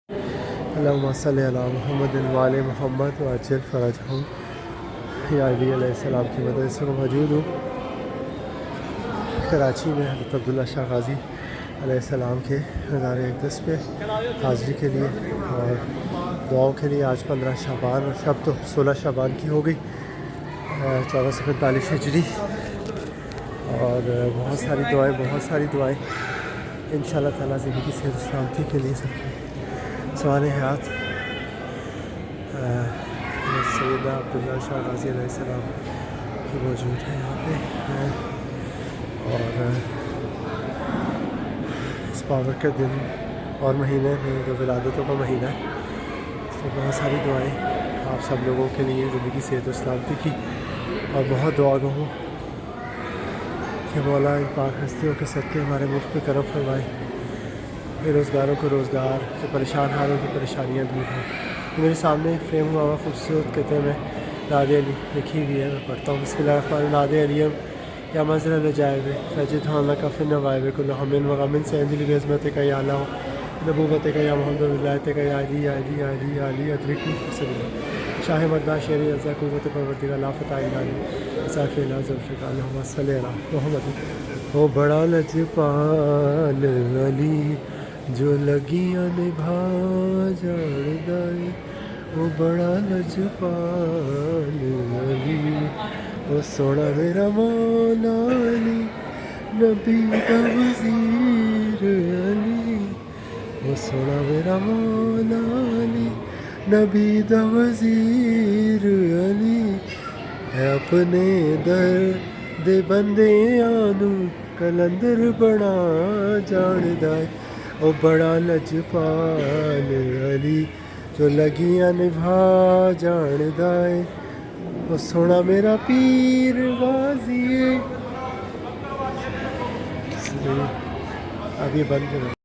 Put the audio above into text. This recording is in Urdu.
اللہم صلی علی محمد وعلی محمد وعجل فرجہم. یا علی علیہ السلام کی مدد سے موجود ہوں کراچی میں حضرت عبداللہ شاہ غازی علیہ السلام کے مزار اقدس پہ حاضری کے لیے اور دعاؤں کے لیے. آج 15 شعبان اور شب تو 16 شعبان کی ہو گئی 1445 ہجری. اور بہت ساری دعائیں انشاءاللہ تعالیٰ زندگی صحت و سلامتی کے لیے سب کی سوانح حیات سیدنا عبداللہ شاہ غازی علیہ السلام کی موجود ہے یہاں پہ. اور اس پاور کے دن اور مہینے میں جو ولادتوں کا مہینہ ہے اس میں بہت ساری دعائیں آپ سب لوگوں کے لیے زندگی صحت و سلامتی کی. اور بہت دعا گو ہوں کہ مولا ان پاک ہستیوں کے صدقے ہمارے ملک پہ کرم فرمائے, بے روزگاروں کو روزگار, جو پریشان حالوں کی پریشانیاں دور ہوں. میرے سامنے ایک فریم ہوا ہوا خوبصورت کہتے میں ناد علی لکھی ہوئی ہے, میں پڑھتا ہوں. بسم اللہ الرحمن الرحیم. ناد علیم یا منظر الجائب فجد ہاں کا فن نوائب کل ہمن وغمن سے انجلی بزمت کا یا اللہ نبوت کا یا محمد ولایت کا یا علی یا علی یا علی یا علی ادرکی صلی شاہ مردہ شیر رضا قوت پروردگار لا فتح علی صاف لا ذوالفقار اللہم صلی علی محمد. وہ بڑا لجپال علی جو لگیاں نبھا جاندائے, وہ بڑا لجپال علی, وہ سونا میرا مولا علی نبی کا وزیر علی, وہ سونا میرا مولا علی نبی دا وزیر علی. ہے اپنے در دے بندے آنو کلندر بنا جاندائے, او بڑا لجپال علی جو لگیاں نبھا جاندائے, وہ سونا میرا پیر غازی. اب یہ بند کرو.